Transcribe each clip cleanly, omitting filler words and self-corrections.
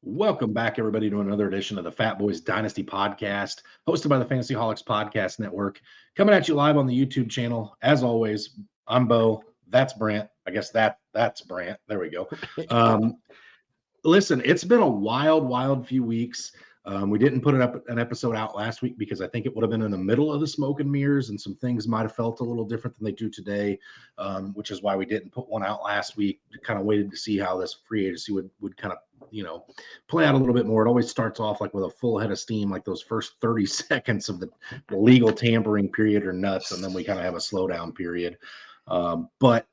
Welcome back, everybody, to another edition of the Fatboyz Dynasty Podcast, hosted by the Fantasy Holics Podcast Network. Coming at you live on the YouTube channel. As always, I'm Bo. That's Brant. I guess that's Brant. There we go. Listen, it's been a wild few weeks. We didn't put an episode out last week because I think it would have been in the middle of the smoke and mirrors, and some things might have felt a little different than they do today, which is why we didn't put one out last week. Kind of waited to see how this free agency would kind of play out a little bit more. It always starts off like with a full head of steam, like those first 30 seconds of the legal tampering period are nuts, and then we kind of have a slowdown period. But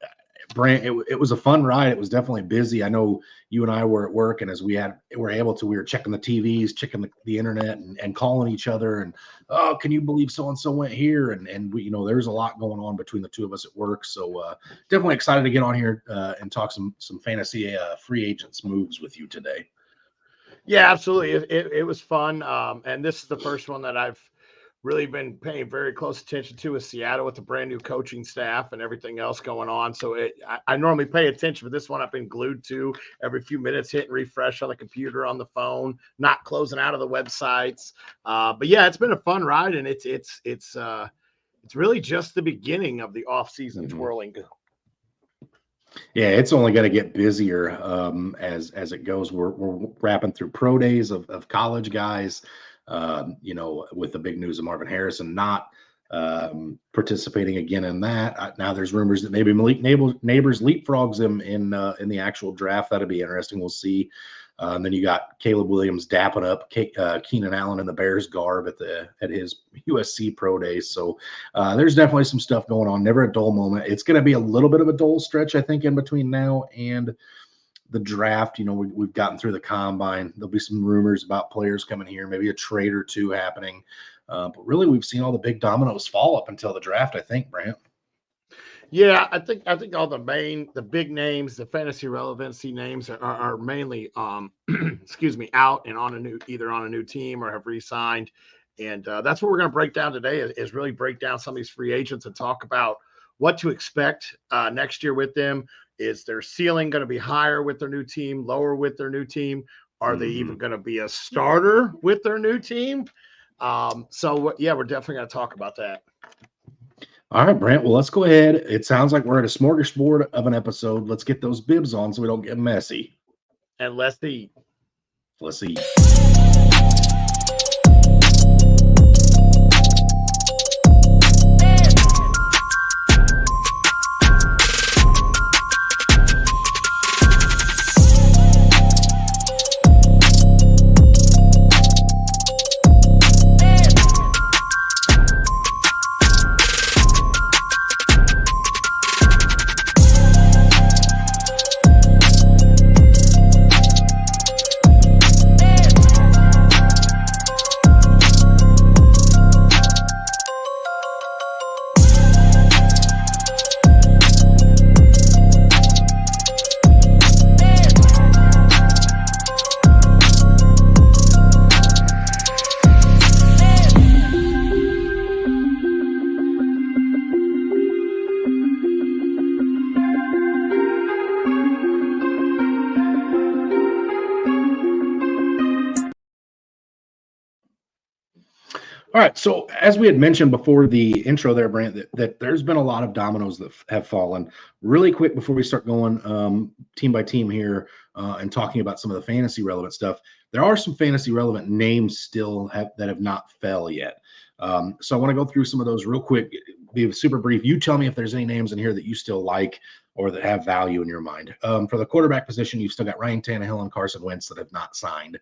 Brant, it was a fun ride. It was definitely busy. I know you and I were at work, and as we were checking the TVs, checking the internet, and calling each other. And can you believe so and so went here? And we, there's a lot going on between the two of us at work. So definitely excited to get on here and talk some fantasy free agents moves with you today. Yeah, absolutely. It was fun. And this is the first one that I've really been paying very close attention to, with Seattle with the brand new coaching staff and everything else going on. So I normally pay attention, but this one I've been glued to every few minutes, hitting refresh on the computer, on the phone, not closing out of the websites. But yeah, it's been a fun ride, and it's really just the beginning of the off-season twirling. Yeah, it's only going to get busier as it goes. We're wrapping through pro days of college guys. With the big news of Marvin Harrison not participating again in that. Now there's rumors that maybe Malik Neighbors leapfrogs him in the actual draft. That'd be interesting. We'll see. And then you got Caleb Williams dapping up Keenan Allen in the Bears garb at his USC pro days. So there's definitely some stuff going on. Never a dull moment. It's going to be a little bit of a dull stretch, I think, in between now and the draft. We've gotten through the combine. There'll be some rumors about players coming here, maybe a trade or two happening. But really, we've seen all the big dominoes fall up until the draft, I think, Brant. Yeah, I think all the big names, the fantasy relevancy names are mainly excuse me, out and either on a new team or have re-signed. And that's what we're going to break down today is really break down some of these free agents and talk about what to expect next year with them. Is their ceiling going to be higher with their new team, lower with their new team? Are they even going to be a starter with their new team? So yeah, we're definitely going to talk about that. All right, Brant. Well, let's go ahead. It sounds like we're at a smorgasbord of an episode. Let's get those bibs on so we don't get messy. And let's eat. Let's eat. All right. So as we had mentioned before the intro there, Brant, that there's been a lot of dominoes that have fallen. Really quick before we start going team by team here and talking about some of the fantasy relevant stuff, there are some fantasy relevant names still that have not fell yet. So I want to go through some of those real quick, be super brief. You tell me if there's any names in here that you still like or that have value in your mind. For the quarterback position, you've still got Ryan Tannehill and Carson Wentz that have not signed.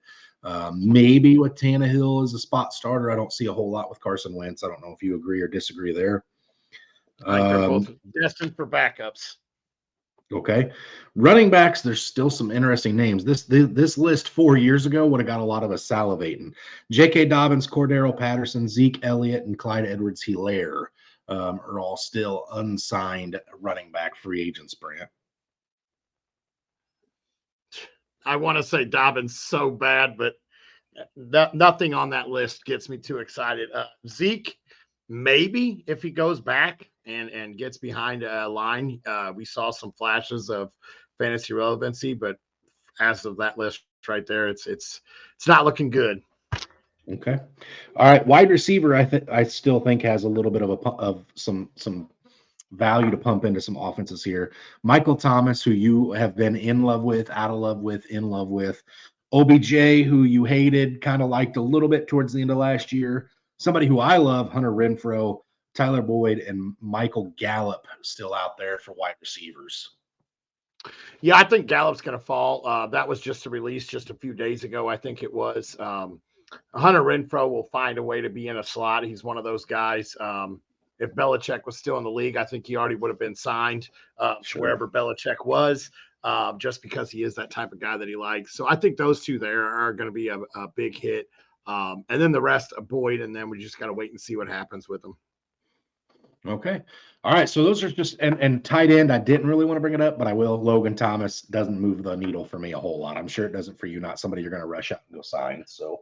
Maybe with Tannehill as a spot starter. I don't see a whole lot with Carson Wentz. I don't know if you agree or disagree there. I think they're both destined for backups. Okay. Running backs, there's still some interesting names. This list 4 years ago would have got a lot of us salivating. J.K. Dobbins, Cordero Patterson, Zeke Elliott, and Clyde Edwards-Helaire are all still unsigned running back free agents, Brant. I want to say Dobbins so bad, but nothing on that list gets me too excited. Zeke, maybe if he goes back and gets behind a line, we saw some flashes of fantasy relevancy, but as of that list right there. It's not looking good. Okay. All right. Wide receiver, I still think has a little bit of some value to pump into some offenses here. Michael Thomas, who you have been in love with, out of love with, in love with. OBJ, who you hated, kind of liked a little bit towards the end of last year. Somebody who I love, Hunter Renfrow, Tyler Boyd, and Michael Gallup still out there for wide receivers. Yeah, I think Gallup's going to fall. That was just a release just a few days ago. I think it was. Hunter Renfrow will find a way to be in a slot. He's one of those guys. If Belichick was still in the league, I think he already would have been signed wherever Belichick was, just because he is that type of guy that he likes. So I think those two there are going to be a big hit. And then the rest, Boyd, and then we just got to wait and see what happens with them. Okay. All right. So those are just and tight end. I didn't really want to bring it up, but I will. Logan Thomas doesn't move the needle for me a whole lot. I'm sure it doesn't for you. Not somebody you're going to rush out and go sign. So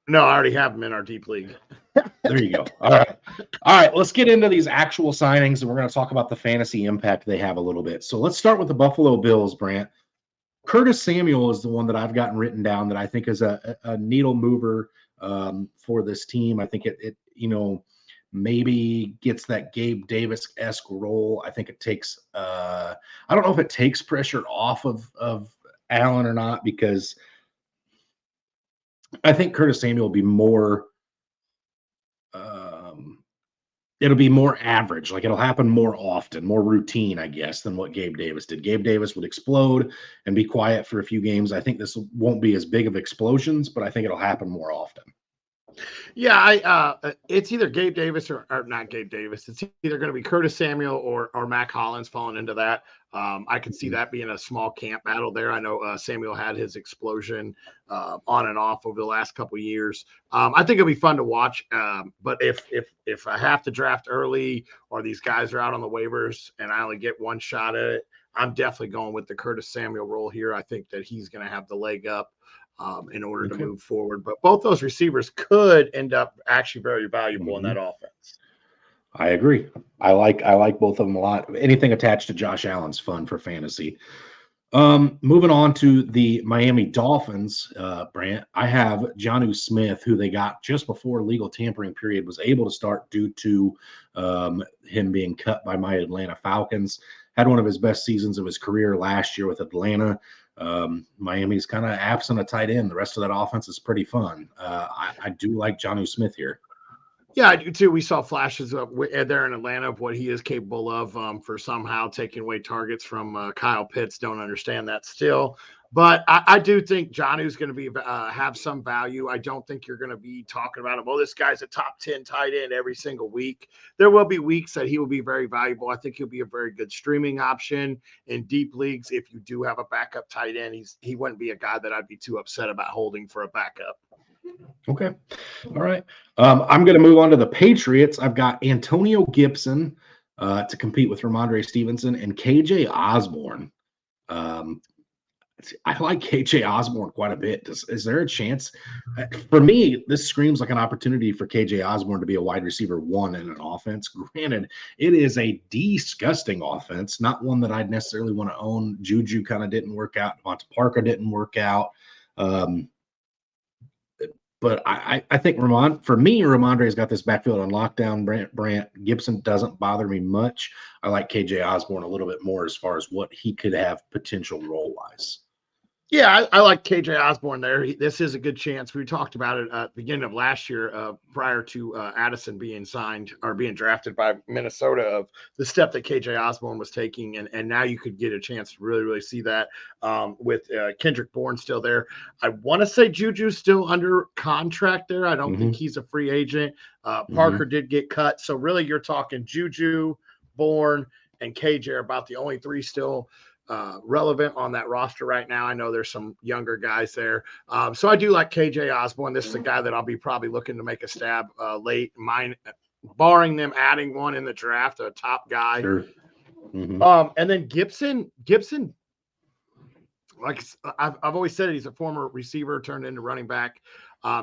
no, I already have him in our deep league. There you go. All right. All right. Let's get into these actual signings, and we're going to talk about the fantasy impact they have a little bit. So let's start with the Buffalo Bills, Brant. Curtis Samuel is the one that I've gotten written down that I think is a needle mover for this team. I think it maybe gets that Gabe Davis-esque role. I think it takes I don't know if it takes pressure off of Allen or not, because I think Curtis Samuel will be more it'll be more average. Like, it'll happen more often, more routine, I guess, than what Gabe Davis did. Gabe Davis would explode and be quiet for a few games. I think this won't be as big of explosions, but I think it'll happen more often. Yeah, it's either Gabe Davis or not Gabe Davis. It's either going to be Curtis Samuel or Mac Hollins falling into that. I could see that being a small camp battle there. I know Samuel had his explosion on and off over the last couple of years. I think it'll be fun to watch. But if I have to draft early or these guys are out on the waivers and I only get one shot at it, I'm definitely going with the Curtis Samuel role here. I think that he's going to have the leg up in order to move forward. But both those receivers could end up actually very valuable in that offense. I agree. I like both of them a lot. Anything attached to Josh Allen's fun for fantasy. Moving on to the Miami Dolphins, Brant, I have Jonnu Smith, who they got just before legal tampering period was able to start due to him being cut by my Atlanta Falcons. Had one of his best seasons of his career last year with Atlanta. Miami's kind of absent a tight end. The rest of that offense is pretty fun. I do like Jonnu Smith here. Yeah, I do too. We saw flashes of there in Atlanta of what he is capable of for somehow taking away targets from Kyle Pitts. Don't understand that still. But I do think Jonnu's going to be have some value. I don't think you're going to be talking about him. Well, this guy's a top 10 tight end every single week. There will be weeks that he will be very valuable. I think he'll be a very good streaming option in deep leagues. If you do have a backup tight end, he wouldn't be a guy that I'd be too upset about holding for a backup. Okay. All right. I'm going to move on to the Patriots. I've got Antonio Gibson to compete with Ramondre Stevenson and KJ Osborne. I like KJ Osborne quite a bit. Is there a chance? For me, this screams like an opportunity for KJ Osborne to be a wide receiver one in an offense. Granted, it is a disgusting offense, not one that I'd necessarily want to own. Juju kind of didn't work out. Devonta Parker didn't work out. But I think Ramondre's got this backfield on lockdown. Brant Gibson doesn't bother me much. I like KJ Osborne a little bit more as far as what he could have potential role-wise. Yeah, I like KJ Osborne there. This is a good chance. We talked about it at the beginning of last year, prior to Addison being signed or being drafted by Minnesota, of the step that KJ Osborne was taking. And now you could get a chance to really, really see that with Kendrick Bourne still there. I want to say Juju's still under contract there. I don't think he's a free agent. Parker did get cut. So really you're talking Juju, Bourne, and KJ are about the only three still relevant on that roster right now. I know there's some younger guys there. So I do like KJ Osborne. This is a guy that I'll be probably looking to make a stab late, barring them adding one in the draft, a top guy. Sure. And then Gibson, like I've always said, he's a former receiver turned into running back.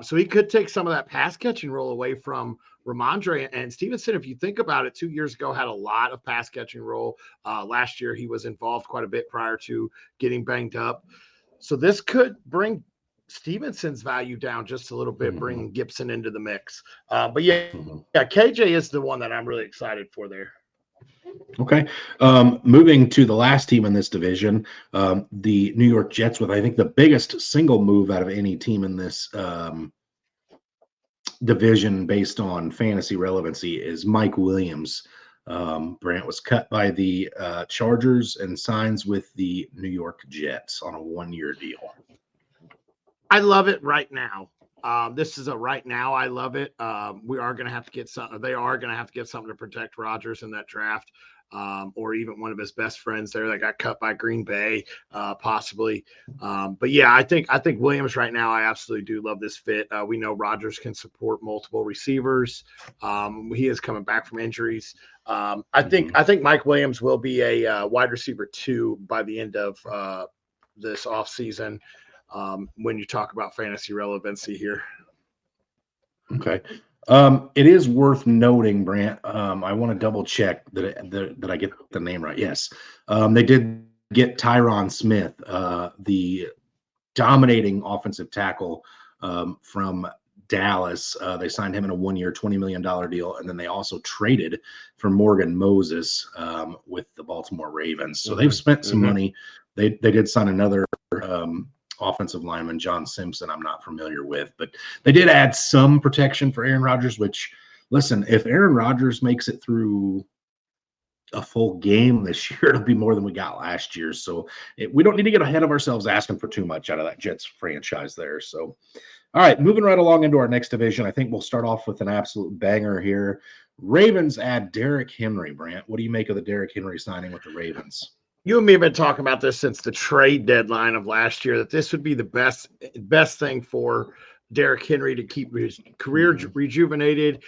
So he could take some of that pass catching role away from Ramondre. And Stevenson, if you think about it, 2 years ago had a lot of pass catching role. Last year he was involved quite a bit prior to getting banged up. So this could bring Stevenson's value down just a little bit, Mhm. bringing Gibson into the mix. But yeah, Mhm. KJ is the one that I'm really excited for there. Okay. Moving to the last team in this division, the New York Jets, with I think the biggest single move out of any team in this division based on fantasy relevancy, is Mike Williams. Brant was cut by the Chargers and signs with the New York Jets on a 1-year deal. I love it right now. This is a right now. I love it. We are going to have to get something. They are going to have to get something to protect Rodgers in that draft, or even one of his best friends there that got cut by Green Bay, possibly. But yeah, I think Williams right now. I absolutely do love this fit. We know Rodgers can support multiple receivers. He is coming back from injuries. I think Mike Williams will be a wide receiver 2 by the end of this offseason. When you talk about fantasy relevancy here. Okay. It is worth noting, Brant. I want to double check that I get the name right. Yes. They did get Tyron Smith, the dominating offensive tackle from Dallas. They signed him in a 1-year, $20 million deal. And then they also traded for Morgan Moses with the Baltimore Ravens. So they've spent some money. They did sign another offensive lineman, John Simpson, I'm not familiar with, but they did add some protection for Aaron Rodgers, which, listen, if Aaron Rodgers makes it through a full game this year, it'll be more than we got last year. So we don't need to get ahead of ourselves asking for too much out of that Jets franchise there. So, all right, moving right along into our next division, I think we'll start off with an absolute banger here. Ravens add Derrick Henry, Brant. What do you make of the Derrick Henry signing with the Ravens? You and me have been talking about this since the trade deadline of last year, that this would be the best thing for Derrick Henry to keep his career rejuvenated.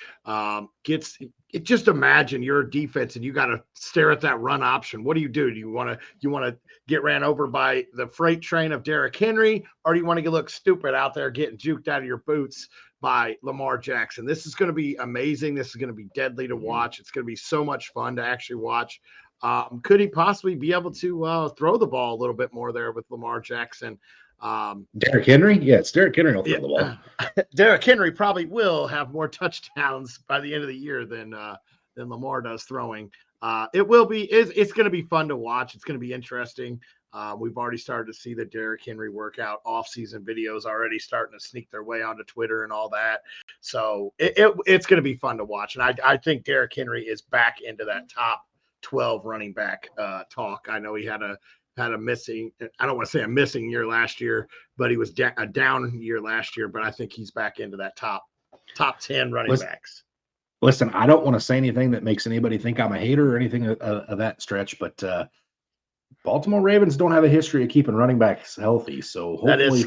Just imagine you're a defense and you got to stare at that run option. What do? Do you want to get ran over by the freight train of Derrick Henry, or do you want to look stupid out there getting juked out of your boots by Lamar Jackson? This is going to be amazing. This is going to be deadly to watch. It's going to be so much fun to actually watch. Could he possibly be able to throw the ball a little bit more there with Lamar Jackson? Derrick Henry? Yes, Derrick Henry will throw the ball. Derrick Henry probably will have more touchdowns by the end of the year than Lamar does throwing. It will be. It's going to be fun to watch. It's going to be interesting. We've already started to see the Derrick Henry workout off-season videos already starting to sneak their way onto Twitter and all that. So it's going to be fun to watch. And I think Derrick Henry is back into that top 12 running back talk. I know he had a missing, I don't want to say a missing year last year, but he was a down year last year. But I think he's back into that top 10 running backs. Listen, I don't want to say anything that makes anybody think I'm a hater or anything of that stretch, but Baltimore Ravens don't have a history of keeping running backs healthy. So hopefully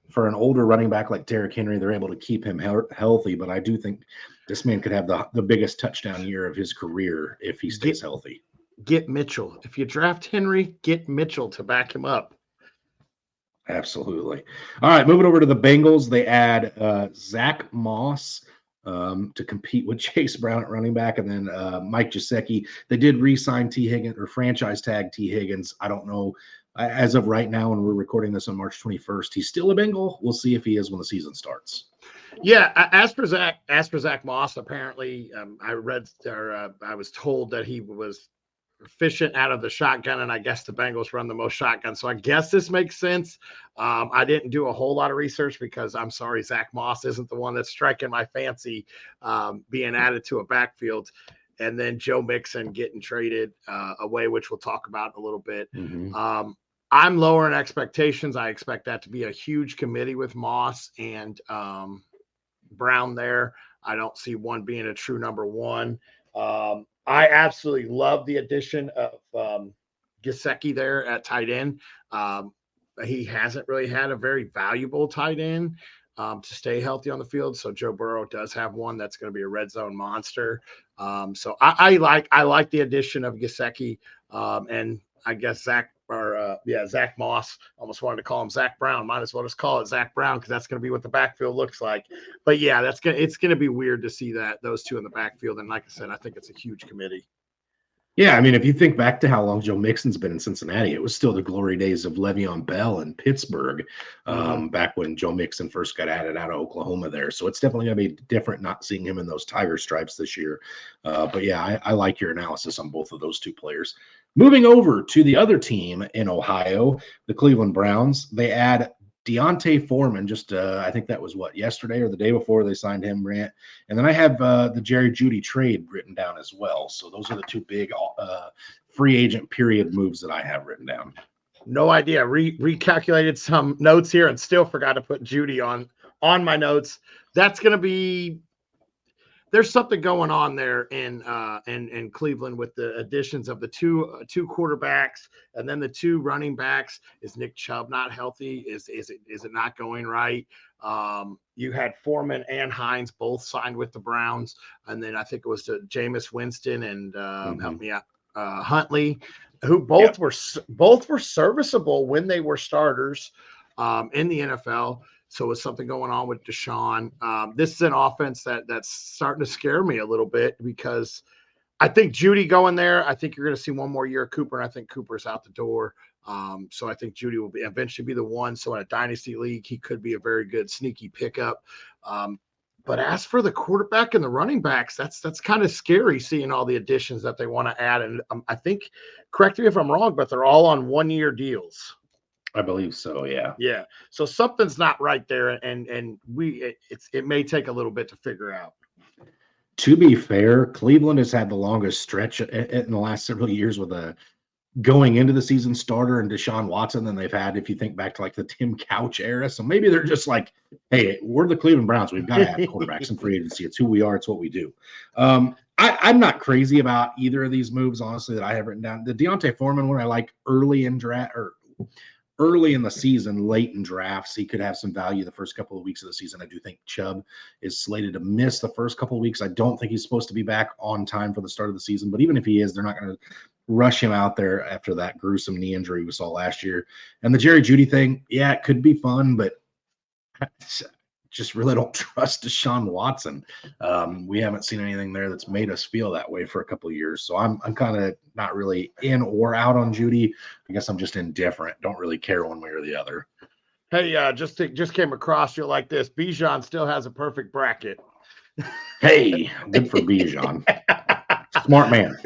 for an older running back like Derrick Henry, they're able to keep him healthy. But I do think this man could have the biggest touchdown year of his career if he stays healthy. Get Mitchell. If you draft Henry, get Mitchell to back him up. Absolutely. All right, moving over to the Bengals. They add Zach Moss to compete with Chase Brown at running back, and then Mike Gesicki. They did re-sign T. Higgins or franchise tag T. Higgins. I don't know. As of right now, when we're recording this on March 21st, he's still a Bengal. We'll see if he is when the season starts. Yeah, as for Zach Moss, apparently, I was told that he was efficient out of the shotgun, and I guess the Bengals run the most shotgun. So I guess this makes sense. I didn't do a whole lot of research because I'm sorry, Zach Moss isn't the one that's striking my fancy being added to a backfield. And then Joe Mixon getting traded away, which we'll talk about in a little bit. I'm lowering expectations. I expect that to be a huge committee with Moss and Brown there. I don't see one being a true number one. I absolutely love the addition of Gesicki there at tight end. He hasn't really had a very valuable tight end to stay healthy on the field. So Joe Burrow does have one that's going to be a red zone monster. So I like the addition of Gesicki, and I guess Zach Moss. Almost wanted to call him Zach Brown. Might as well just call it Zach Brown because that's going to be what the backfield looks like. But yeah, it's going to be weird to see those two in the backfield. And like I said, I think it's a huge committee. Yeah, I mean, if you think back to how long Joe Mixon's been in Cincinnati, it was still the glory days of Le'Veon Bell in Pittsburgh, Mhm. back when Joe Mixon first got added out of Oklahoma there. So it's definitely going to be different not seeing him in those Tiger stripes this year. But yeah, I like your analysis on both of those two players. Moving over to the other team in Ohio, the Cleveland Browns, they add Deontay Foreman. Just I think that was what, yesterday or the day before they signed him, Grant. And then I have the Jerry Jeudy trade written down as well. So those are the two big free agent period moves that I have written down. No idea. Recalculated some notes here and still forgot to put Judy on my notes. That's going to be. There's something going on there in Cleveland with the additions of the two quarterbacks and then the two running backs. Is Nick Chubb not healthy? Is it not going right? You had Foreman and Hines both signed with the Browns, and then I think it was to Jameis Winston and help me out, Huntley, who both were serviceable when they were starters in the NFL. So it's something going on with Deshaun. This is an offense that's starting to scare me a little bit because I think Judy going there. I think you're going to see one more year of Cooper, and I think Cooper's out the door. So I think Judy will eventually be the one. So in a dynasty league, he could be a very good sneaky pickup. But as for the quarterback and the running backs, that's kind of scary seeing all the additions that they want to add. And I think, correct me if I'm wrong, but they're all on 1-year deals. I believe so. Yeah. Yeah. So something's not right there, and it may take a little bit to figure out. To be fair, Cleveland has had the longest stretch in the last several years with a going into the season starter and Deshaun Watson than they've had if you think back to like the Tim Couch era. So maybe they're just like, hey, we're the Cleveland Browns. We've got to have quarterbacks in free agency. It's who we are. It's what we do. I'm not crazy about either of these moves, honestly, that I have written down. The Deontay Foreman one I like early in draft or early in the season, late in drafts. He could have some value the first couple of weeks of the season. I do think Chubb is slated to miss the first couple of weeks. I don't think he's supposed to be back on time for the start of the season, but even if he is, they're not going to rush him out there after that gruesome knee injury we saw last year. And the Jerry Jeudy thing, yeah, it could be fun, but just really don't trust Deshaun Watson. We haven't seen anything there that's made us feel that way for a couple of years. So I'm kind of not really in or out on Jeudy. I guess I'm just indifferent. Don't really care one way or the other. Hey, just came across you like this. Bijan still has a perfect bracket. Hey, good for Bijan. Smart man.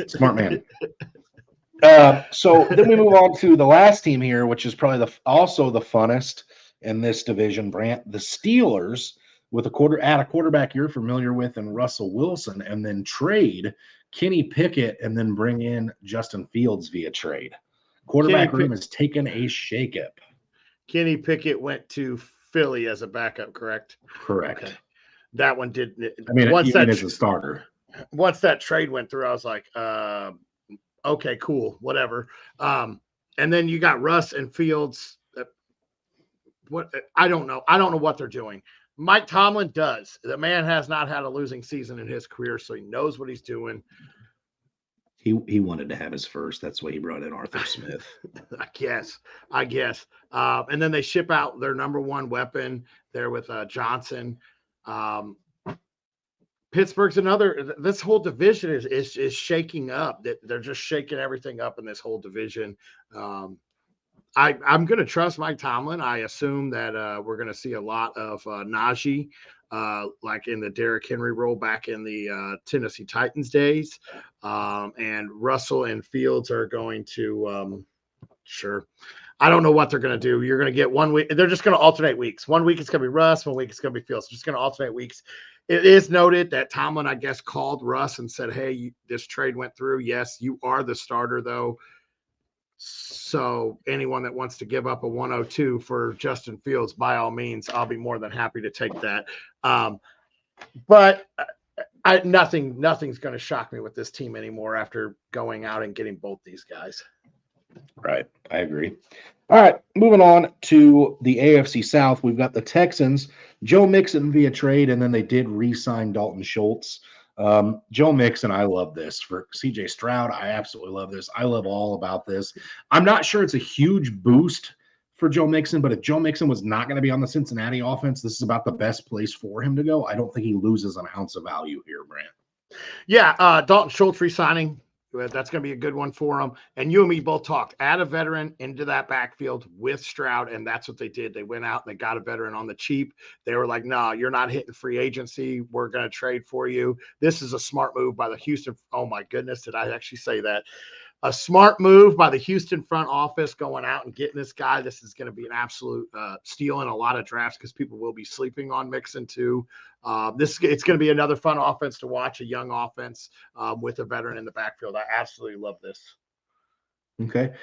So then we move on to the last team here, which is probably also the funnest in this division, Brant. The Steelers with a quarterback you're familiar with and Russell Wilson, and then trade Kenny Pickett and then bring in Justin Fields via trade. Quarterback room has taken a shakeup. Kenny Pickett went to Philly as a backup, correct? Correct. Okay. That one didn't. I mean, even as a starter. Once that trade went through, I was like, okay, cool, whatever. And then you got Russ and Fields. I don't know what they're doing. Mike Tomlin does. The man has not had a losing season in his career, so he knows what he's doing. He wanted to have his first. That's why he brought in Arthur Smith. I guess. And then they ship out their number one weapon there with Johnson. Pittsburgh's another. This whole division is shaking up. They're just shaking everything up in this whole division. I'm going to trust Mike Tomlin. I assume that we're going to see a lot of Najee, like in the Derrick Henry role back in the Tennessee Titans days. And Russell and Fields are going to sure. I don't know what they're going to do. You're going to get 1 week. They're just going to alternate weeks. 1 week it's going to be Russ. 1 week it's going to be Fields. Just going to alternate weeks. It is noted that Tomlin, I guess, called Russ and said, hey, this trade went through. Yes, you are the starter, though. So anyone that wants to give up a 102 for Justin Fields, by all means, I'll be more than happy to take that. But nothing's going to shock me with this team anymore after going out and getting both these guys. Right. I agree. All right. Moving on to the AFC South. We've got the Texans, Joe Mixon via trade, and then they did re-sign Dalton Schultz. Joe Mixon, I love this. For CJ Stroud, I absolutely love this. I love all about this. I'm not sure it's a huge boost for Joe Mixon, but if Joe Mixon was not going to be on the Cincinnati offense, this is about the best place for him to go. I don't think he loses an ounce of value here, Brant. Yeah, Dalton Schultz re-signing That's going to be a good one for them. And you and me both talked. Add a veteran into that backfield with Stroud, and that's what they did. They went out and they got a veteran on the cheap. They were like, "No, you're not hitting free agency. We're going to trade for you." This is a smart move by the Houston. Oh my goodness, did I actually say that? A smart move by the Houston front office going out and getting this guy. This is going to be an absolute steal in a lot of drafts because people will be sleeping on Mixon too. It's going to be another fun offense to watch, a young offense with a veteran in the backfield. I absolutely love this. Okay.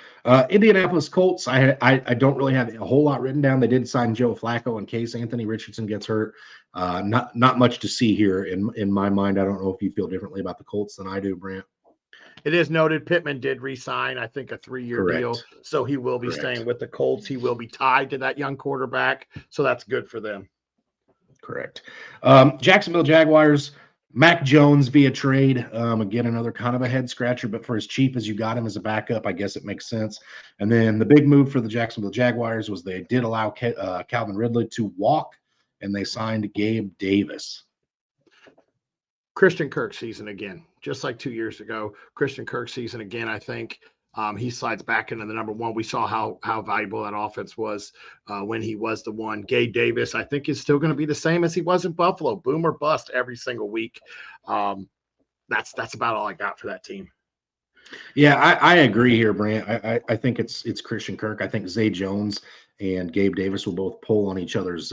Indianapolis Colts. I don't really have a whole lot written down. They did sign Joe Flacco in case Anthony Richardson gets hurt. Not much to see here in my mind. I don't know if you feel differently about the Colts than I do, Brant. It is noted Pittman did re-sign, I think, a 3-year deal. So he will be staying with the Colts. He will be tied to that young quarterback. So that's good for them. Correct. Jacksonville Jaguars, Mac Jones via trade. Again, another kind of a head scratcher, but for as cheap as you got him as a backup, I guess it makes sense. And then the big move for the Jacksonville Jaguars was they did allow Calvin Ridley to walk, and they signed Gabe Davis. Christian Kirk season again, just like 2 years ago. Christian Kirk season again, I think. He slides back into the number one. We saw how valuable that offense was when he was the one. Gabe Davis, I think, is still going to be the same as he was in Buffalo. Boom or bust every single week. That's about all I got for that team. Yeah, I agree here, Brant. I think it's Christian Kirk. I think Zay Jones and Gabe Davis will both pull on each other's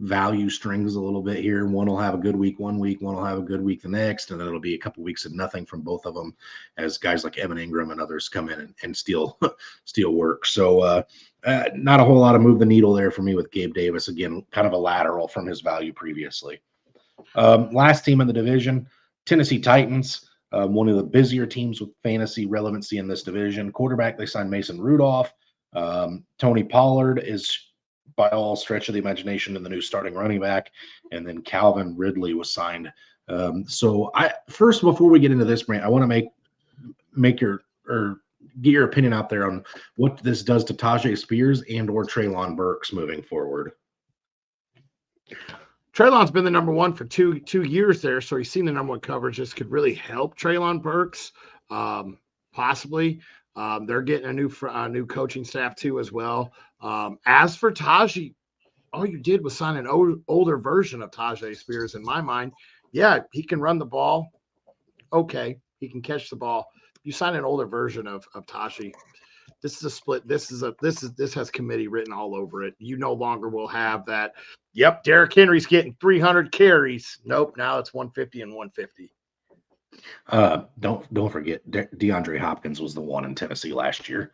value strings a little bit here. One will have a good week one week, one will have a good week the next, and then it'll be a couple weeks of nothing from both of them as guys like Evan Ingram and others come in and steal work. So not a whole lot of move the needle there for me with Gabe Davis. Again, kind of a lateral from his value previously. Last team in the division, Tennessee Titans. One of the busier teams with fantasy relevancy in this division. Quarterback, they signed Mason Rudolph. Tony Pollard is, by all stretch of the imagination, the new starting running back. And then Calvin Ridley was signed. So first, before we get into this, Brant, I want to get your opinion out there on what this does to Tajay Spears and or Treylon Burks moving forward. Treylon's been the number one for two years there, so he's seen the number one coverage. This could really help Treylon Burks, possibly. They're getting a new coaching staff too as well. As for Tajay, all you did was sign an older version of Tajay Spears. In my mind, yeah, he can run the ball. Okay, he can catch the ball. You sign an older version of Tajay. This is a split. This has committee written all over it. You no longer will have that. Yep, Derrick Henry's getting 300 carries. Nope, now it's 150 and 150. Don't forget DeAndre Hopkins was the one in Tennessee last year.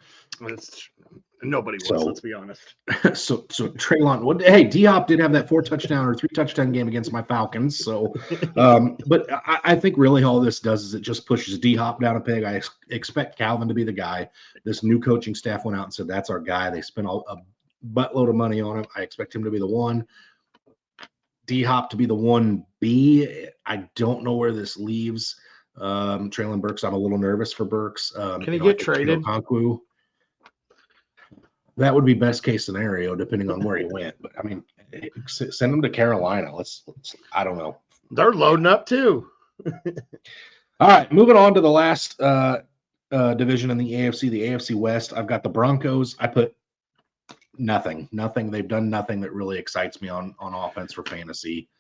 Nobody was, let's be honest. So Treylon, hey, D-Hop did have that 4-touchdown or 3-touchdown game against my Falcons. So, but I think really all this does is it just pushes D-Hop down a peg. I expect Calvin to be the guy. This new coaching staff went out and said, that's our guy. They spent a buttload of money on him. I expect him to be the one. D-Hop to be the 1B. I don't know where this leaves Treylon Burks. I'm a little nervous for Burks. Can he get traded? That would be best case scenario, depending on where he went. But I mean, send him to Carolina. Let's I don't know. They're loading up too. All right, moving on to the last division in the AFC West. I've got the Broncos. I put nothing. They've done nothing that really excites me on offense for fantasy.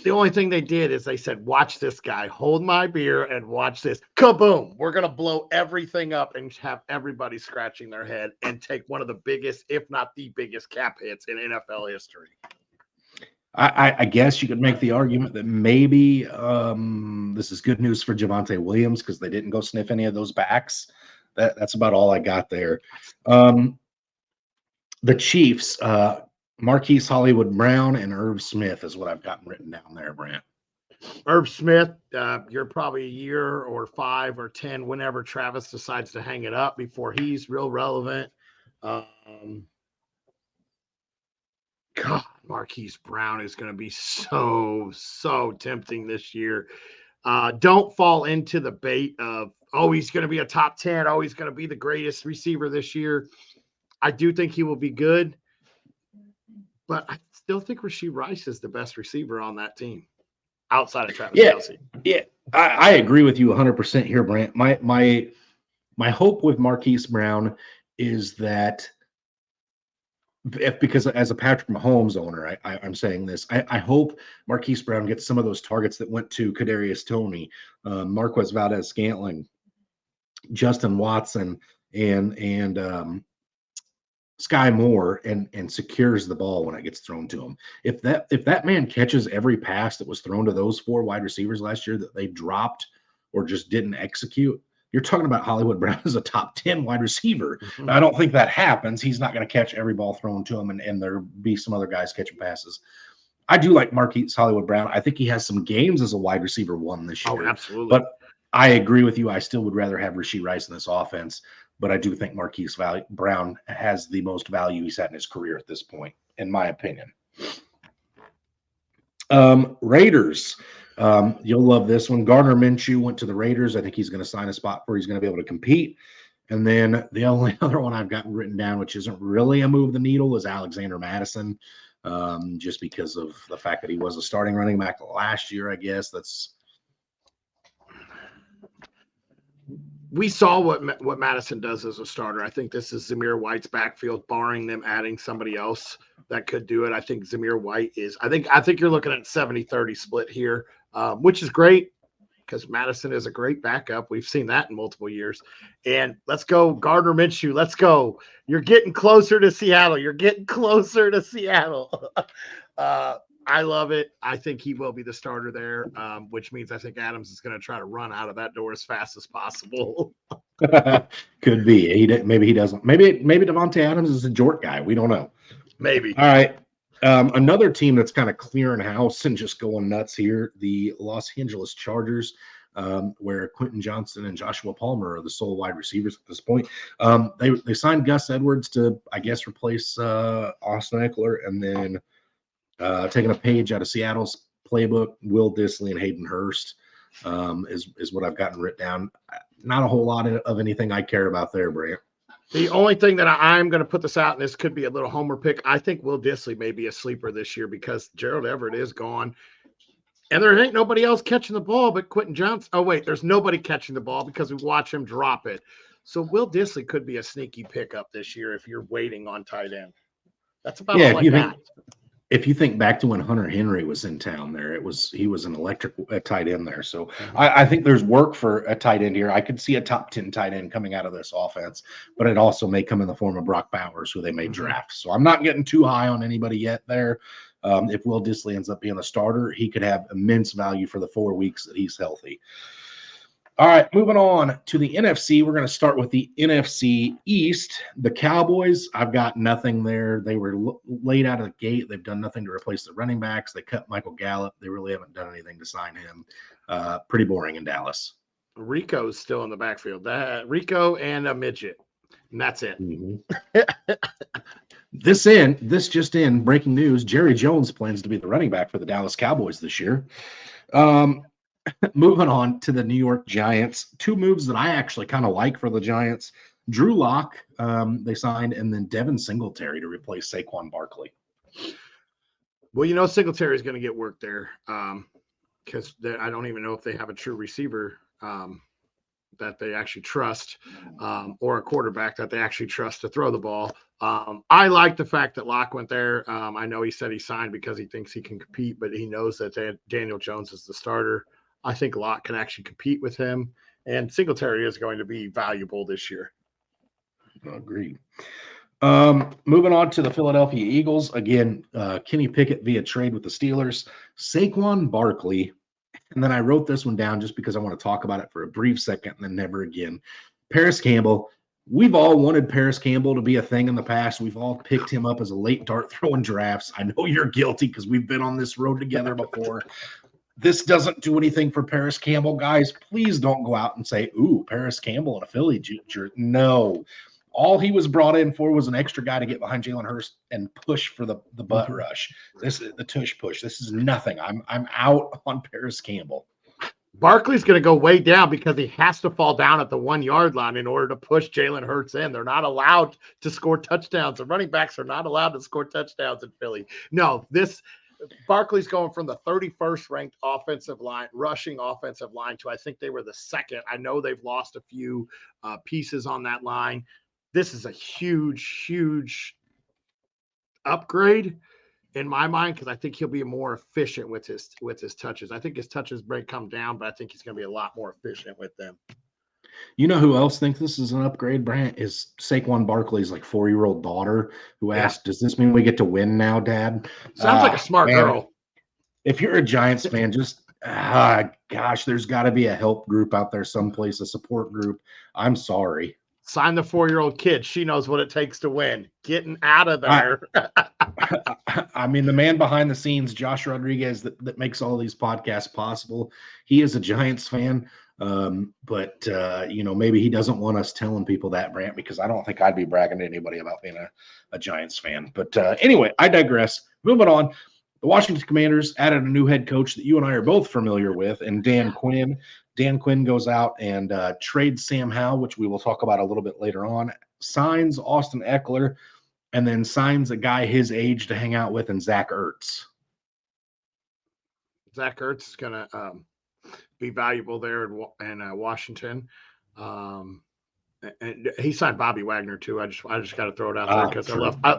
The only thing they did is they said, watch this guy, hold my beer and watch this. Kaboom. We're going to blow everything up and have everybody scratching their head and take one of the biggest, if not the biggest cap hits in NFL history. I guess you could make the argument that maybe this is good news for Javonte Williams because they didn't go sniff any of those backs. That's about all I got there. The Chiefs, Marquise Hollywood Brown and Irv Smith is what I've gotten written down there, Brant. Irv Smith, you're probably a year or 5 or 10 whenever Travis decides to hang it up before he's real relevant. God, Marquise Brown is going to be so tempting this year. Don't fall into the bait of, he's going to be a top 10. He's going to be the greatest receiver this year. I do think he will be good. But I still think Rashee Rice is the best receiver on that team. outside of Travis Yeah, Kelce. yeah, I agree with you 100% here, Brant. My hope with Marquise Brown is that because as a Patrick Mahomes owner, I'm saying this. I hope Marquise Brown gets some of those targets that went to Kadarius Toney, Marquez Valdez-Scantling, Justin Watson, and Sky Moore, and secures the ball when it gets thrown to him. If that man catches every pass that was thrown to those 4 wide receivers last year that they dropped or just didn't execute, you're talking about Hollywood Brown as a top 10 wide receiver. Mm-hmm. Now, I don't think that happens. He's not going to catch every ball thrown to him, and there be some other guys catching passes. I do like Marquise Hollywood Brown. I think he has some games as a wide receiver 1 this year. Oh, absolutely. But I agree with you. I still would rather have Rashee Rice in this offense. But I do think Marquise Brown has the most value he's had in his career at this point, in my opinion. Raiders. You'll love this one. Gardner Minshew went to the Raiders. I think he's going to sign a spot where he's going to be able to compete. And then the only other one I've got written down, which isn't really a move the needle, is Alexander Madison. Just because of the fact that he was a starting running back last year, I guess. We saw what Madison does as a starter. I think this is Zamir White's backfield, barring them adding somebody else that could do it. I think Zamir White is. I think you're looking at 70-30 split here, which is great because Madison is a great backup. We've seen that in multiple years. And let's go, Gardner Minshew. Let's go. You're getting closer to Seattle. I love it. I think he will be the starter there, which means I think Adams is going to try to run out of that door as fast as possible. Could be. Maybe he doesn't. Maybe Devontae Adams is a Jort guy. We don't know. Maybe. All right. Another team that's kind of clearing house and just going nuts here, the Los Angeles Chargers, where Quentin Johnston and Joshua Palmer are the sole wide receivers at this point. They signed Gus Edwards to, I guess, replace Austin Eckler, and then taking a page out of Seattle's playbook, Will Dissly and Hayden Hurst is what I've gotten written down. Not a whole lot of anything I care about there, Brant. The only thing that I'm going to put this out, and this could be a little homer pick, I think Will Dissly may be a sleeper this year because Gerald Everett is gone. And there ain't nobody else catching the ball but Quentin Johnson. Oh, wait, there's nobody catching the ball because we watch him drop it. So Will Dissly could be a sneaky pickup this year if you're waiting on tight end. That's about all I got. If you think back to when Hunter Henry was in town there, he was an electric tight end there. So I think there's work for a tight end here. I could see a top 10 tight end coming out of this offense, but it also may come in the form of Brock Bowers, who they may draft. So I'm not getting too high on anybody yet there. If Will Dissly ends up being a starter, he could have immense value for the 4 weeks that he's healthy. All right, moving on to the NFC. We're going to start with the NFC East. The Cowboys, I've got nothing there. They were laid out of the gate. They've done nothing to replace the running backs. They cut Michael Gallup. They really haven't done anything to sign him. Pretty boring in Dallas. Rico's still in the backfield. Rico and a midget, and that's it. Mm-hmm. This just in, breaking news, Jerry Jones plans to be the running back for the Dallas Cowboys this year. Moving on to the New York Giants, 2 moves that I actually kind of like for the Giants. Drew Lock, they signed, and then Devin Singletary to replace Saquon Barkley. Well, Singletary is going to get work there because I don't even know if they have a true receiver that they actually trust or a quarterback that they actually trust to throw the ball. I like the fact that Locke went there. I know he said he signed because he thinks he can compete, but he knows that Daniel Jones is the starter. I think Locke can actually compete with him, and Singletary is going to be valuable this year. Agreed. Moving on to the Philadelphia Eagles. Again, Kenny Pickett via trade with the Steelers. Saquon Barkley. And then I wrote this one down just because I want to talk about it for a brief second and then never again. Paris Campbell. We've all wanted Paris Campbell to be a thing in the past. We've all picked him up as a late dart throwing drafts. I know you're guilty because we've been on this road together before. This doesn't do anything for Paris Campbell, guys. Please don't go out and say, ooh, Paris Campbell and a Philly jersey. No. All he was brought in for was an extra guy to get behind Jalen Hurts and push for the butt rush. This is the tush push. This is nothing. I'm out on Paris Campbell. Barkley's going to go way down because he has to fall down at the 1 yard line in order to push Jalen Hurts in. They're not allowed to score touchdowns. The running backs are not allowed to score touchdowns in Philly. No, Barkley's going from the 31st ranked rushing offensive line to I think they were the second. I know they've lost a few pieces on that line. This is a huge upgrade in my mind because I think he'll be more efficient with his touches. I think his touches may come down, but I think he's going to be a lot more efficient with them. You know who else thinks this is an upgrade, Brant? Is Saquon Barkley's like 4-year-old daughter who asked, "Does this mean we get to win now, Dad?" Sounds like a smart girl. If you're a Giants fan, just gosh, there's got to be a help group out there someplace, a support group. I'm sorry. Sign the 4-year-old kid. She knows what it takes to win. Getting out of there. I mean, the man behind the scenes, Josh Rodriguez, that makes all these podcasts possible. He is a Giants fan. But maybe he doesn't want us telling people that, Brant, because I don't think I'd be bragging to anybody about being a Giants fan. But anyway, I digress. Moving on. The Washington Commanders added a new head coach that you and I are both familiar with, and Dan Quinn. Dan Quinn goes out and trades Sam Howell, which we will talk about a little bit later on, signs Austin Eckler, and then signs a guy his age to hang out with, and Zach Ertz. Zach Ertz is going to be valuable there in Washington. And he signed Bobby Wagner too. I just got to throw it out there because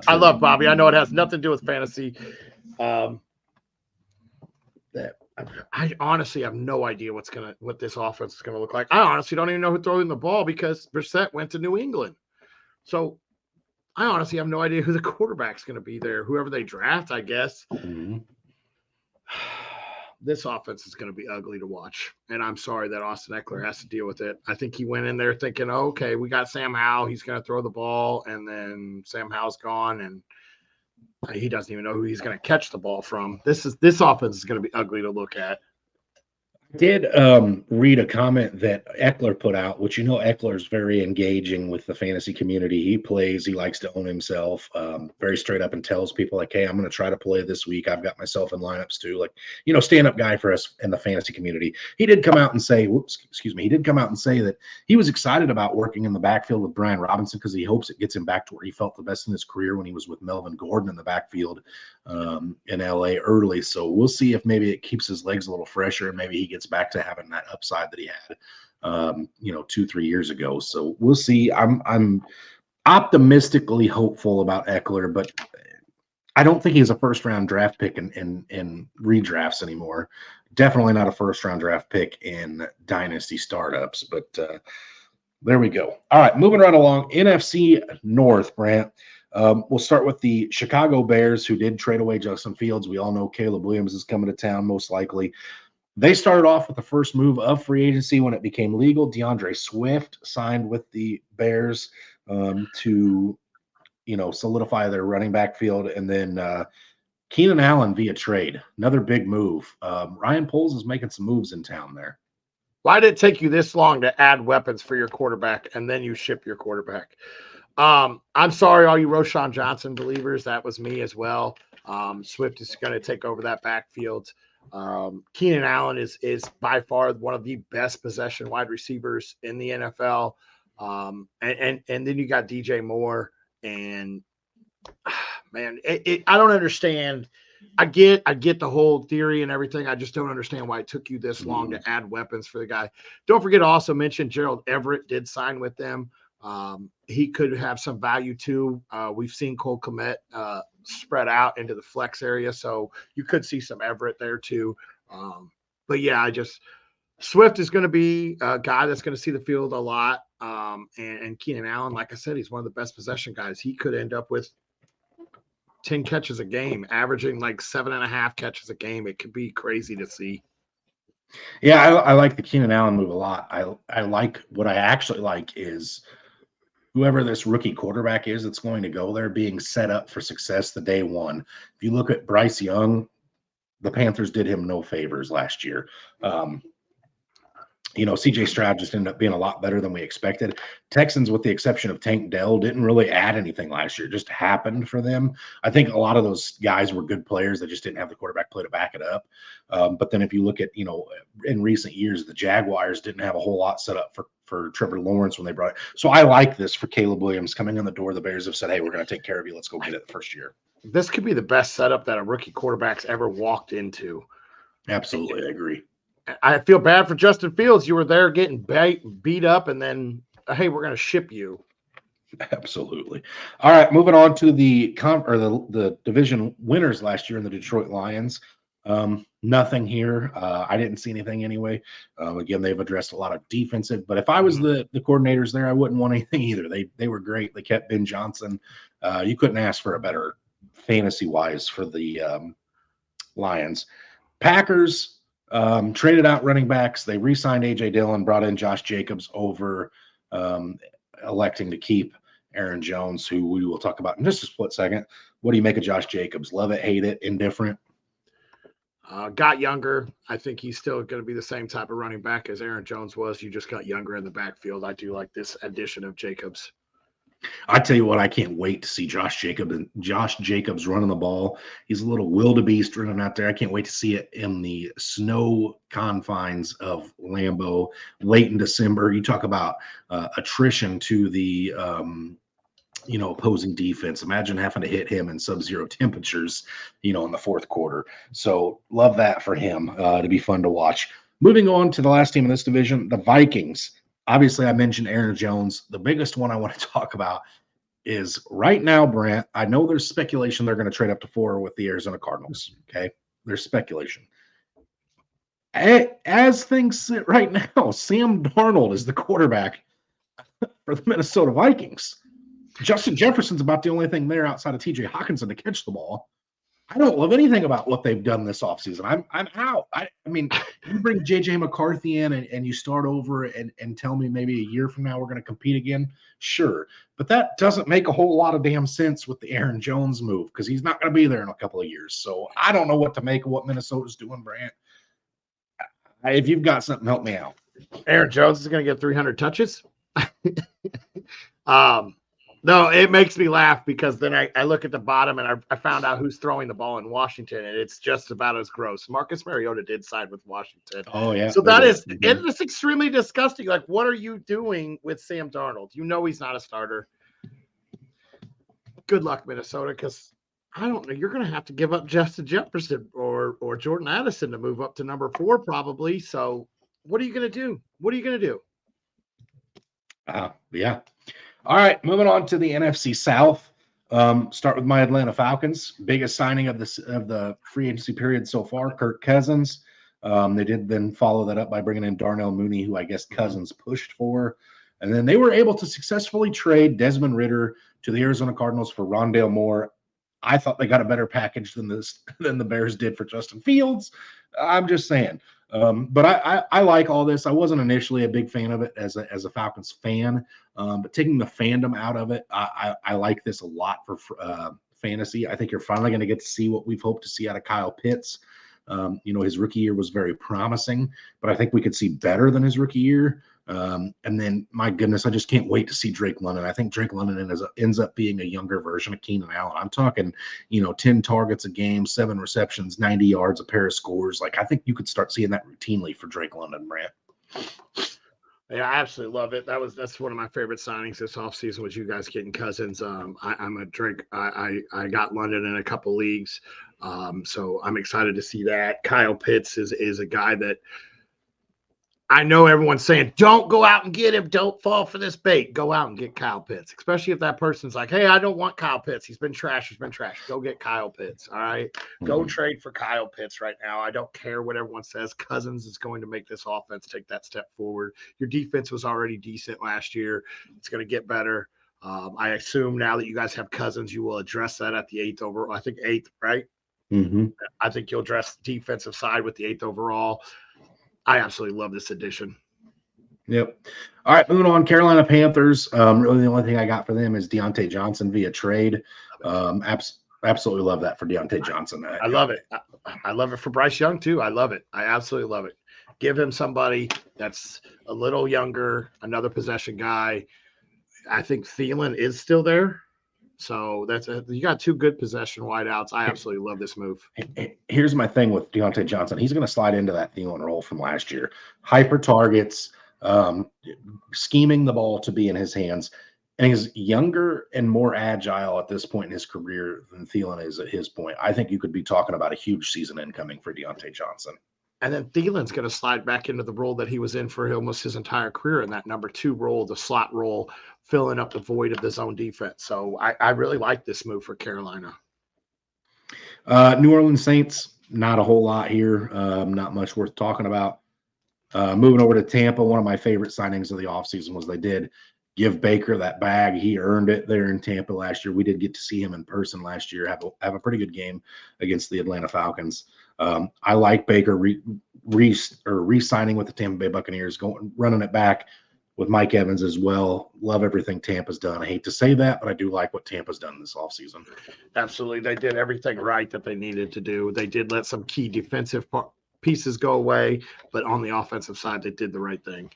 I love Bobby. I know it has nothing to do with fantasy. I honestly have no idea what this offense is gonna look like. I honestly don't even know who's throwing the ball because Brissett went to New England. So I honestly have no idea who the quarterback's gonna be there. Whoever they draft, I guess. Mm-hmm. This offense is going to be ugly to watch. And I'm sorry that Austin Eckler has to deal with it. I think he went in there thinking, oh, okay, we got Sam Howell. He's going to throw the ball. And then Sam Howell's gone. And he doesn't even know who he's going to catch the ball from. This offense is going to be ugly to look at. Did read a comment that Eckler put out, which Eckler's very engaging with the fantasy community. He plays, he likes to own himself, very straight up and tells people like, hey, I'm going to try to play this week. I've got myself in lineups too. Like, stand-up guy for us in the fantasy community. He did come out and say, he did come out and say that he was excited about working in the backfield with Brian Robinson because he hopes it gets him back to where he felt the best in his career when he was with Melvin Gordon in the backfield in LA early. So we'll see if maybe it keeps his legs a little fresher and maybe he gets back to having that upside that he had 2-3 years ago. So we'll see. I'm optimistically hopeful about Eckler, but I don't think he's a first round draft pick in redrafts anymore. Definitely not a first round draft pick in dynasty startups, but there we go. All right, moving right along. NFC North, Brant. We'll start with the Chicago Bears, who did trade away Justin Fields. We all know Caleb Williams is coming to town most likely. They started off with the first move of free agency when it became legal. DeAndre Swift signed with the Bears to, solidify their running back field. And then Keenan Allen via trade, another big move. Ryan Poles is making some moves in town there. Why did it take you this long to add weapons for your quarterback and then you ship your quarterback? I'm sorry, all you Roschon Johnson believers. That was me as well. Swift is going to take over that backfield. Keenan Allen is by far one of the best possession wide receivers in the NFL. And then you got DJ Moore and man, I don't understand. I get the whole theory and everything. I just don't understand why it took you this long to add weapons for the guy. Don't forget to also mention Gerald Everett did sign with them. He could have some value too. We've seen Cole Kmet spread out into the flex area, so you could see some Everett there too. But yeah, Swift is going to be a guy that's going to see the field a lot. And Keenan Allen, like I said, he's one of the best possession guys. He could end up with 10 catches a game, averaging like 7.5 catches a game. It could be crazy to see. Yeah, I like the Keenan Allen move a lot. I like what I actually like is whoever this rookie quarterback is that's going to go there being set up for success the day one. If you look at Bryce Young, the Panthers did him no favors last year. CJ Stroud just ended up being a lot better than we expected. Texans, with the exception of Tank Dell, didn't really add anything last year. It just happened for them. I think a lot of those guys were good players. They just didn't have the quarterback play to back it up. But then if you look at, in recent years, the Jaguars didn't have a whole lot set up for Trevor Lawrence when they brought it. So I like this for Caleb Williams coming in the door. The Bears have said, hey, we're going to take care of you. Let's go get it the first year. this could be the best setup that a rookie quarterback's ever walked into. Absolutely, I agree. I feel bad for Justin Fields. You were there getting beat up, and then, hey, we're going to ship you. Absolutely. All right, moving on to the division winners last year in the Detroit Lions. Nothing here. I didn't see anything anyway. Again, they've addressed a lot of defensive, but if I was the coordinators there, I wouldn't want anything either. They were great. They kept Ben Johnson. You couldn't ask for a better fantasy-wise for the Lions. Packers traded out running backs. They re-signed A.J. Dillon, brought in Josh Jacobs over electing to keep Aaron Jones, who we will talk about in just a split second. What do you make of Josh Jacobs? Love it, hate it, indifferent? Got younger. I think he's still going to be the same type of running back as Aaron Jones was. You just got younger in the backfield. I do like this addition of Jacobs. I tell you what, I can't wait to see Josh Jacobs running the ball. He's a little wildebeest running out there. I can't wait to see it in the snow confines of Lambeau late in December. You talk about attrition to the opposing defense. Imagine having to hit him in sub-zero temperatures, in the fourth quarter. So love that for him to be fun to watch. Moving on to the last team in this division, the Vikings. Obviously, I mentioned Aaron Jones. The biggest one I want to talk about is right now, Brent. I know there's speculation they're going to trade up to 4 with the Arizona Cardinals. Okay. There's speculation. As things sit right now, Sam Darnold is the quarterback for the Minnesota Vikings. Justin Jefferson's about the only thing there outside of TJ Hawkinson to catch the ball. I don't love anything about what they've done this offseason. I'm out. I mean, you bring JJ McCarthy in and you start over and tell me maybe a year from now we're going to compete again. Sure. But that doesn't make a whole lot of damn sense with the Aaron Jones move because he's not going to be there in a couple of years. So I don't know what to make of what Minnesota's doing, Brant. If you've got something, help me out. Aaron Jones is going to get 300 touches. No, it makes me laugh because then I look at the bottom and I found out who's throwing the ball in Washington, and it's just about as gross. Marcus Mariota did side with Washington. Oh, yeah. So it's extremely disgusting. Like, what are you doing with Sam Darnold? You know he's not a starter. Good luck, Minnesota, because I don't know. You're going to have to give up Justin Jefferson or Jordan Addison to move up to number 4 probably. So what are you going to do? What are you going to do? Yeah. All right, moving on to the NFC South. Start with my Atlanta Falcons. Biggest signing of the free agency period so far, Kirk Cousins. They did then follow that up by bringing in Darnell Mooney, who I guess Cousins pushed for. And then they were able to successfully trade Desmond Ridder to the Arizona Cardinals for Rondale Moore. I thought they got a better package than the Bears did for Justin Fields. I'm just saying. But I like all this. I wasn't initially a big fan of it as a Falcons fan, but taking the fandom out of it, I like this a lot for fantasy. I think you're finally going to get to see what we've hoped to see out of Kyle Pitts. His rookie year was very promising, but I think we could see better than his rookie year. And then, my goodness, I just can't wait to see Drake London. I think Drake London ends up being a younger version of Keenan Allen. I'm talking, 10 targets a game, 7 receptions, 90 yards, a pair of scores. Like, I think you could start seeing that routinely for Drake London, Brant. Yeah, I absolutely love it. That's one of my favorite signings this offseason was you guys getting Cousins. I'm a Drake. I got London in a couple leagues. So I'm excited to see that. Kyle Pitts is a guy that I know everyone's saying, don't go out and get him. Don't fall for this bait. Go out and get Kyle Pitts, especially if that person's like, hey, I don't want Kyle Pitts. He's been trash. Go get Kyle Pitts. All right. Go trade for Kyle Pitts right now. I don't care what everyone says. Cousins is going to make this offense take that step forward. Your defense was already decent last year. It's going to get better. I assume now that you guys have Cousins, you will address that at the 8th overall. I think 8th, right? Mm-hmm. I think you'll address the defensive side with the 8th overall. I absolutely love this addition. Yep. All right, moving on. Carolina Panthers. Really, the only thing I got for them is Deontay Johnson via trade. Absolutely love that for Deontay Johnson. I love it. I love it for Bryce Young too. I love it. I absolutely love it. Give him somebody that's a little younger, another possession guy. I think Thielen is still there. So you got 2 good possession wideouts. I absolutely love this move. Here's my thing with Deontay Johnson. He's going to slide into that Thielen role from last year. Hyper targets, scheming the ball to be in his hands. and he's younger and more agile at this point in his career than Thielen is at his point. I think you could be talking about a huge season incoming for Deontay Johnson. And then Thielen's going to slide back into the role that he was in for almost his entire career, in that number 2 role, the slot role, filling up the void of the zone defense. So I really like this move for Carolina. New Orleans Saints, not a whole lot here. Not much worth talking about. Moving over to Tampa, one of my favorite signings of the offseason was they did give Baker that bag. He earned it there in Tampa last year. We did get to see him in person last year, have a pretty good game against the Atlanta Falcons. I like Baker re-signing with the Tampa Bay Buccaneers, running it back with Mike Evans as well. Love everything Tampa's done. I hate to say that, but I do like what Tampa's done this offseason. Absolutely. They did everything right that they needed to do. They did let some key defensive pieces go away, but on the offensive side, they did the right thing.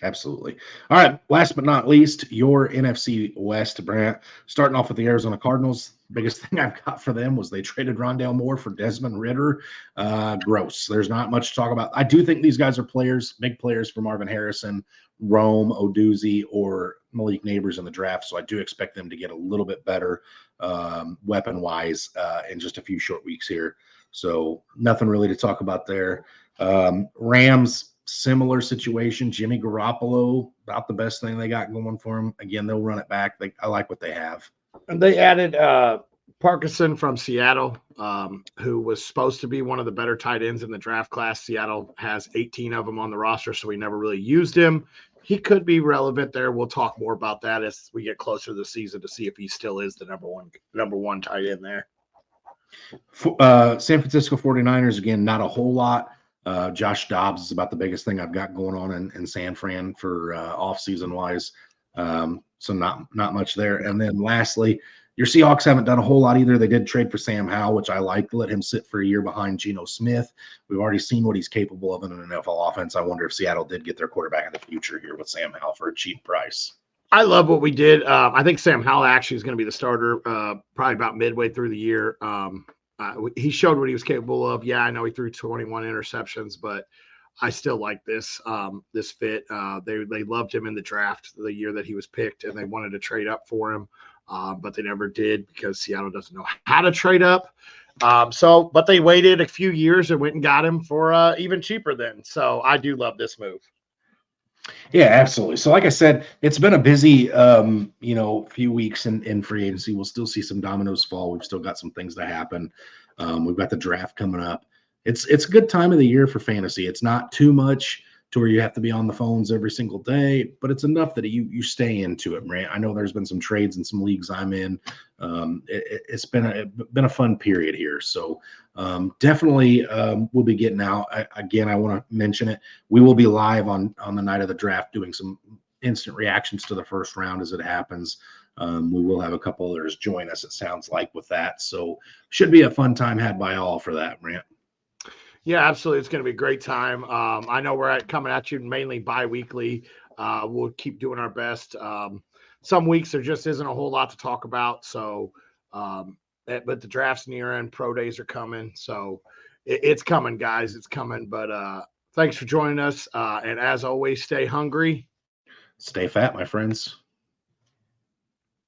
Absolutely. All right. Last but not least, your NFC West, Brant. Starting off with the Arizona Cardinals. Biggest thing I've got for them was they traded Rondale Moore for Desmond Ridder. Gross. There's not much to talk about. I do think these guys are players, big players for Marvin Harrison, Rome, Oduzzi, or Malik Neighbors in the draft. So I do expect them to get a little bit better weapon-wise in just a few short weeks here. So nothing really to talk about there. Rams, similar situation. Jimmy Garoppolo, about the best thing they got going for him. Again, they'll run it back. I like what they have. And they added Parkinson from Seattle, who was supposed to be one of the better tight ends in the draft class. Seattle has 18 of them on the roster, so we never really used him. He could be relevant there. We'll talk more about that as we get closer to the season to see if he still is the number one tight end there. San Francisco 49ers, again, not a whole lot. Josh Dobbs is about the biggest thing I've got going on in San Fran for off-season wise. So not much there. And then lastly, your Seahawks haven't done a whole lot either. They did trade for Sam Howell, which I like. Let him sit for a year behind Geno Smith. We've already seen what he's capable of in an NFL offense. I wonder if Seattle did get their quarterback in the future here with Sam Howell for a cheap price. I love what we did. I think Sam Howell actually is going to be the starter probably about midway through the year. He showed what he was capable of. Yeah, I know he threw 21 interceptions, but I still like this fit. They loved him in the draft the year that he was picked, and they wanted to trade up for him, but they never did because Seattle doesn't know how to trade up. But they waited a few years and went and got him for even cheaper then. So I do love this move. Yeah, absolutely. So like I said, it's been a busy, few weeks in free agency. We'll still see some dominoes fall. We've still got some things to happen. We've got the draft coming up. It's a good time of the year for fantasy. It's not too much to where you have to be on the phones every single day, but it's enough that you stay into it, right? I know there's been some trades in some leagues I'm in. It's been a fun period here. So definitely we'll be getting out. I want to mention it. We will be live on the night of the draft doing some instant reactions to the first round as it happens. We will have a couple others join us, it sounds like, with that. So should be a fun time had by all for that, Brant. Yeah, absolutely. It's going to be a great time. I know we're coming at you mainly bi-weekly. We'll keep doing our best. Some weeks there just isn't a whole lot to talk about. So, but the draft's near and pro days are coming. So it's coming, guys. It's coming. But thanks for joining us. And as always, stay hungry. Stay fat, my friends.